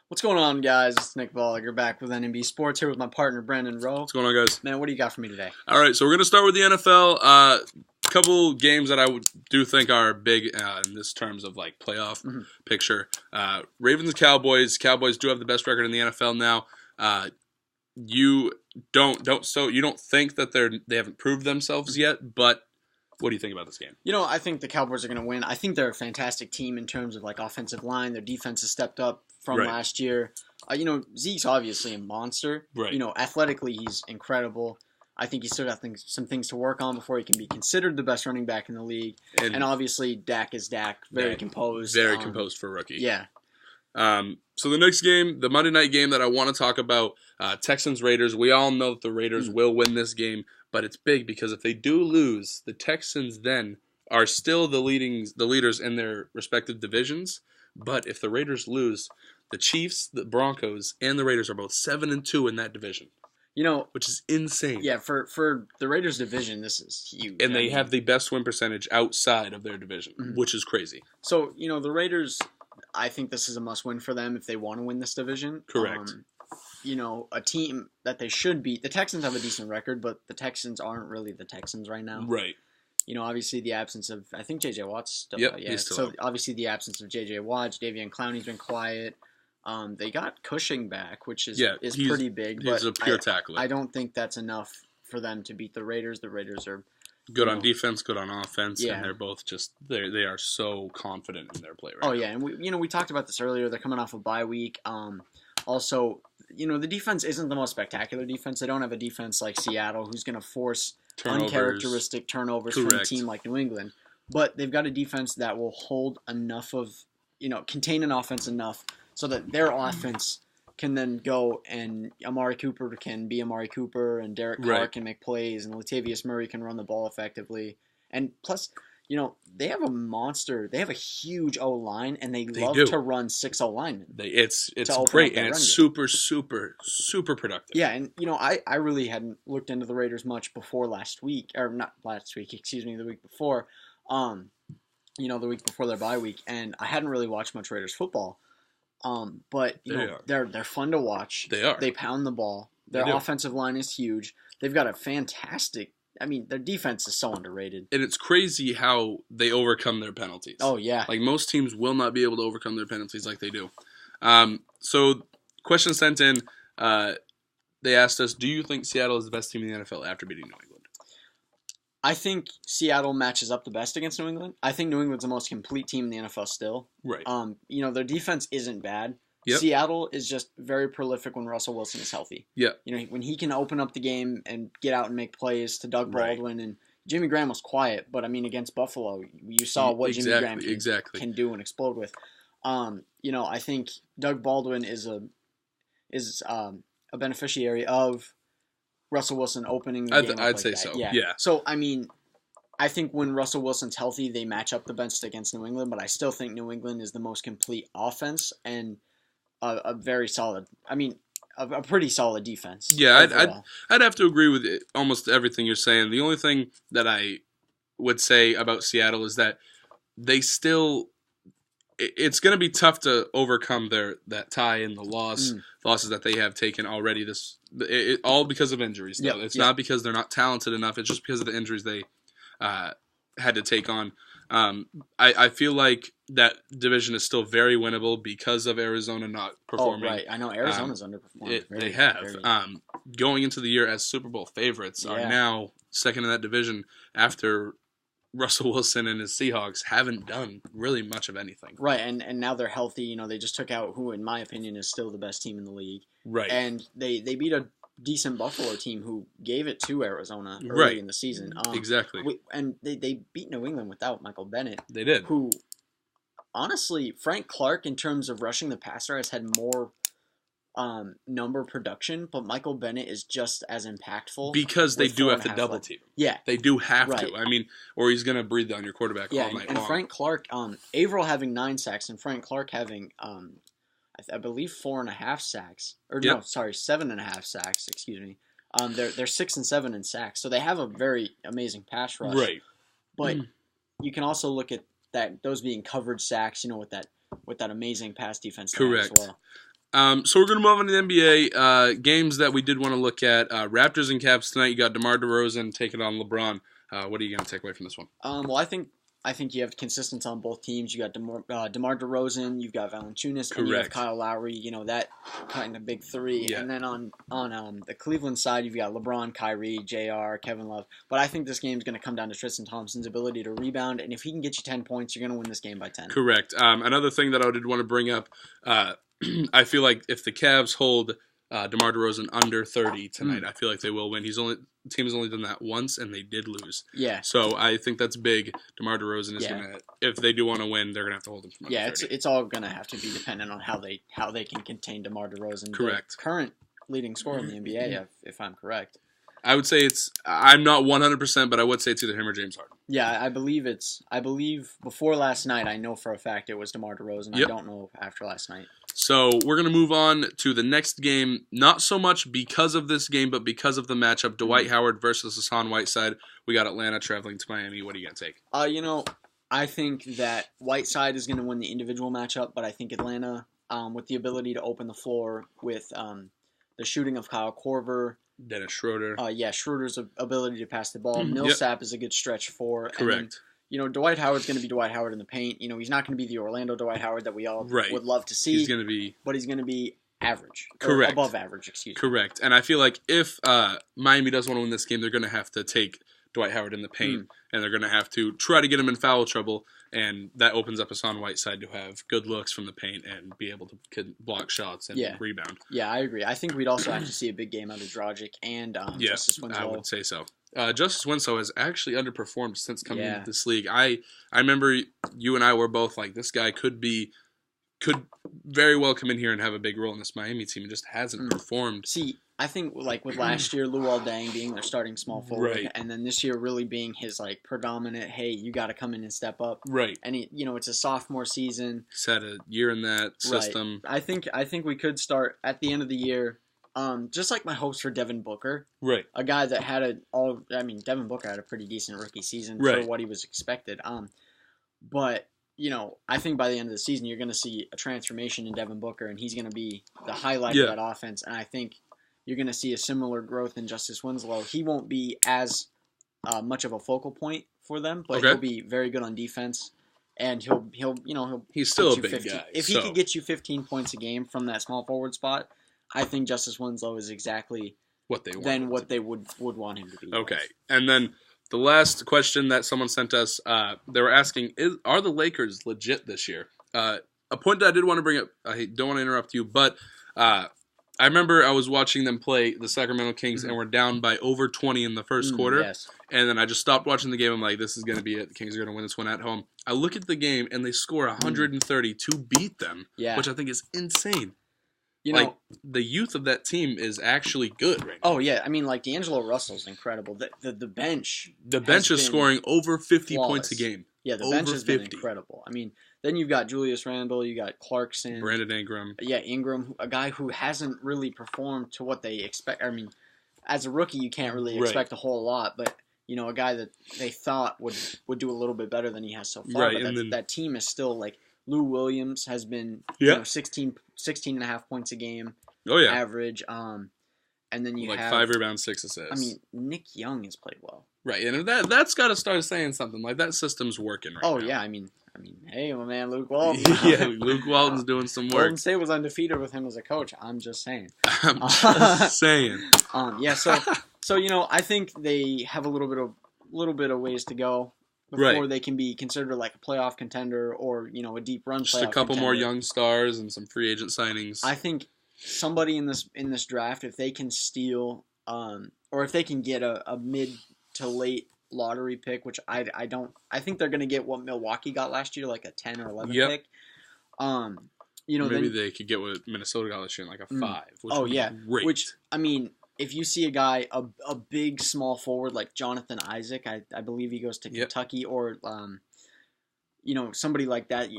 What's going on, guys? It's Nick Bolliger back with NMB Sports here with my partner, Brandon Rowe. What's going on, guys? Man, what do you got for me today? All right, so we're going to start with the NFL. Couple games that do think are big in this terms of like playoff picture. Ravens and Cowboys. Cowboys do have the best record in the NFL now. You don't think that they haven't proved themselves yet, but what do you think about this game? I think the Cowboys are going to win. I think they're a fantastic team in terms of like offensive line. Their defense has stepped up from last year. Zeke's obviously a monster. Right. Athletically, he's incredible. I think he's still got some things to work on before he can be considered the best running back in the league. And obviously, Dak is Dak. Very composed. Very composed for a rookie. Yeah. So the next game, the Monday night game that I want to talk about, Texans-Raiders. We all know that the Raiders will win this game, but it's big because if they do lose, the Texans then are still the leaders in their respective divisions. But if the Raiders lose, the Chiefs, the Broncos, and the Raiders are both 7-2 in that division. Which is insane. Yeah, for the Raiders division, this is huge. And they have the best win percentage outside of their division, which is crazy. So, the Raiders, I think this is a must-win for them if they want to win this division. Correct. A team that they should beat. The Texans have a decent record, but the Texans aren't really the Texans right now. Right. Obviously the absence of, I think J.J. Watt's still. Yep, yeah. he's still So out. obviously the absence of J.J. Watt, Davion Clowney's been quiet. They got Cushing back, which is pretty big. He's but a pure tackler. I don't think that's enough for them to beat the Raiders. The Raiders are good on defense, good on offense, Yeah. and they're both they are so confident in their play right Oh now. yeah, and we talked about this earlier. They're coming off a bye week. Also, the defense isn't the most spectacular defense. They don't have a defense like Seattle, who's going to force uncharacteristic turnovers from a team like New England. But they've got a defense that will hold enough of, contain an offense enough so that their offense can then go and Amari Cooper can be Amari Cooper and Derek Carr can make plays and Latavius Murray can run the ball effectively. And plus, they have a monster. They have a huge O-line, and they love to run 6 O-linemen. It's great, and it's super, super, super productive. Yeah, and, I really hadn't looked into the Raiders much before last week. Or not last week, excuse me, the week before. The week before their bye week. And I hadn't really watched much Raiders football. But, they're fun to watch. They are. They pound the ball. Their offensive line is huge. They've got a fantastic... their defense is so underrated. And it's crazy how they overcome their penalties. Oh, yeah. Like, most teams will not be able to overcome their penalties like they do. So, question sent in, they asked us, do you think Seattle is the best team in the NFL after beating New England? I think Seattle matches up the best against New England. I think New England's the most complete team in the NFL still. Right. Their defense isn't bad. Yep. Seattle is just very prolific when Russell Wilson is healthy. Yeah. When he can open up the game and get out and make plays to Doug Baldwin and Jimmy Graham was quiet, but against Buffalo, you saw what Jimmy Graham can do and explode with. I think Doug Baldwin is a beneficiary of Russell Wilson opening the game. I'd say so. Yeah. So I think when Russell Wilson's healthy, they match up the best against New England, but I still think New England is the most complete offense and a very solid. A pretty solid defense. Yeah, I'd have to agree with almost everything you're saying. The only thing that I would say about Seattle is that they still. It's going to be tough to overcome that tie and the losses that they have taken already. All because of injuries. Though. It's not because they're not talented enough. It's just because of the injuries they had to take on. I feel like that division is still very winnable because of Arizona not performing. Oh, right. I know Arizona's underperformed. They have. Going into the year as Super Bowl favorites are now second in that division after Russell Wilson and his Seahawks haven't done really much of anything. Right, and now they're healthy. They just took out who, in my opinion, is still the best team in the league. Right. And they beat a decent Buffalo team who gave it to Arizona early in the season. Exactly. And they beat New England without Michael Bennett. They did. Who, honestly, Frank Clark, in terms of rushing the passer, has had more number production, but Michael Bennett is just as impactful. Because they do have to double team. Yeah. They do have to. Or he's going to breathe on your quarterback all night long. And Frank Clark, Averill having 9 sacks and Frank Clark having, I believe 4.5 sacks. Or no, sorry, 7.5 sacks, excuse me. They're 6 and 7 in sacks, so they have a very amazing pass rush. Right. But you can also look at those being coverage sacks, with that amazing pass defense. Correct. As well. So we're going to move on to the NBA. Games that we did want to look at. Raptors and Cavs tonight. You got DeMar DeRozan taking on LeBron. What are you going to take away from this one? Well, I think you have consistency on both teams. You got DeMar DeRozan, you've got Valanciunas, and you have Kyle Lowry. You know, that kind of big three. Yeah. And then on the Cleveland side, you've got LeBron, Kyrie, JR, Kevin Love. But I think this game is going to come down to Tristan Thompson's ability to rebound. And if he can get you 10 points, you're going to win this game by 10. Correct. Another thing that I did want to bring up, I feel like if the Cavs hold DeMar DeRozan under 30 tonight, I feel like they will win. The team has only done that once, and they did lose. Yeah. So I think that's big. DeMar DeRozan is going to, if they do want to win, they're going to have to hold him from under 30. It's all going to have to be dependent on how they can contain DeMar DeRozan. Correct. The current leading scorer in the NBA, if I'm correct. I would say I'm not 100%, but I would say it's either him or James Harden. Yeah, I believe before last night, I know for a fact it was DeMar DeRozan. Yep. I don't know after last night. So we're going to move on to the next game, not so much because of this game, but because of the matchup, Dwight Howard versus Hassan Whiteside. We got Atlanta traveling to Miami. What are you going to take? I think that Whiteside is going to win the individual matchup, but I think Atlanta, with the ability to open the floor with the shooting of Kyle Korver, Dennis Schroeder. Schroeder's ability to pass the ball. Millsap is a good stretch for. Correct. And, Dwight Howard's going to be Dwight Howard in the paint. He's not going to be the Orlando Dwight Howard that we all would love to see. He's going to be... But he's going to be average. Correct. Above average, excuse me. Correct. And I feel like if Miami does want to win this game, they're going to have to take Dwight Howard in the paint, and they're going to have to try to get him in foul trouble, and that opens up Hassan Whiteside to have good looks from the paint and be able to block shots and rebound. Yeah, I agree. I think we'd also have to see a big game out of Dragic and Justice Winslow. I would say so. Justice Winslow has actually underperformed since coming into this league. I remember you and I were both like, this guy could very well come in here and have a big role in this Miami team and just hasn't performed. See, I think like with last year, Luol Deng being their starting small forward, and then this year really being his like predominant, hey, you got to come in and step up. Right. And it's a sophomore season. He's had a year in that system. I think we could start at the end of the year. Just like my hopes for Devin Booker. Right. A guy that had Devin Booker had a pretty decent rookie season for what he was expected. But I think by the end of the season, you're going to see a transformation in Devin Booker, and he's going to be the highlight of that offense. And I think you're going to see a similar growth in Justice Winslow. He won't be as much of a focal point for them, but he'll be very good on defense. And he's still a big guy. If he could get you 15 points a game from that small forward spot, I think Justice Winslow is exactly what they would want him to be. Okay, and then the last question that someone sent us, they were asking, are the Lakers legit this year? A point that I did want to bring up, I don't want to interrupt you, but I remember I was watching them play the Sacramento Kings and we're down by over 20 in the first quarter. Yes. And then I just stopped watching the game. I'm like, this is going to be it. The Kings are going to win this one at home. I look at the game and they score 130 to beat them, which I think is insane. The youth of that team is actually good right now. Oh, yeah. I mean, like, D'Angelo Russell's incredible. The bench. The bench is scoring over 50 points a game. Yeah, the bench has been incredible. I mean, then you've got Julius Randle, you got Clarkson. Brandon Ingram. Yeah, Ingram, a guy who hasn't really performed to what they expect. I mean, as a rookie, you can't really expect a whole lot, but, a guy that they thought would do a little bit better than he has so far. Right, but that team is still, like, Lou Williams has been 16 and a half points a game average. And then you have 5 rebounds, 6 assists. I mean, Nick Young has played well. Right, and that's got to start saying something. Like, that system's working right now. Oh, yeah, I mean, hey, my man, Luke Walton. Yeah, Luke Walton's doing some work. Golden State was undefeated with him as a coach. I'm just saying. Yeah, so I think they have a little bit of ways to go before they can be considered like a playoff contender or, a deep run just a couple more young stars and some free agent signings. I think somebody in this draft, if they can steal or if they can get a mid to late lottery pick, which I think they're going to get what Milwaukee got last year, like a 10 or 11 pick. Maybe they could get what Minnesota got last year, like a 5. Which would be great. Which, I mean, if you see a guy, a big small forward like Jonathan Isaac, I believe he goes to Kentucky, or somebody like that,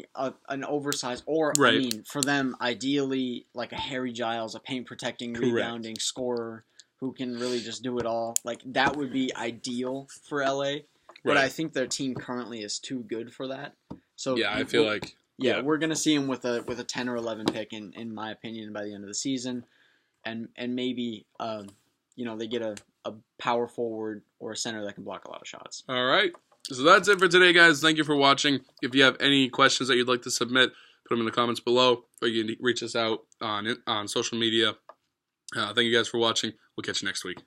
an oversized, or I mean, for them, ideally like a Harry Giles, a paint protecting, rebounding scorer who can really just do it all. Like that would be ideal for LA, but I think their team currently is too good for that. So I feel like Yeah, we're gonna see him with a 10 or 11 pick in my opinion by the end of the season, and maybe they get a power forward or a center that can block a lot of shots. All right. So that's it for today, guys. Thank you for watching. If you have any questions that you'd like to submit, put them in the comments below, or you can reach us out on social media. Thank you guys for watching. We'll catch you next week.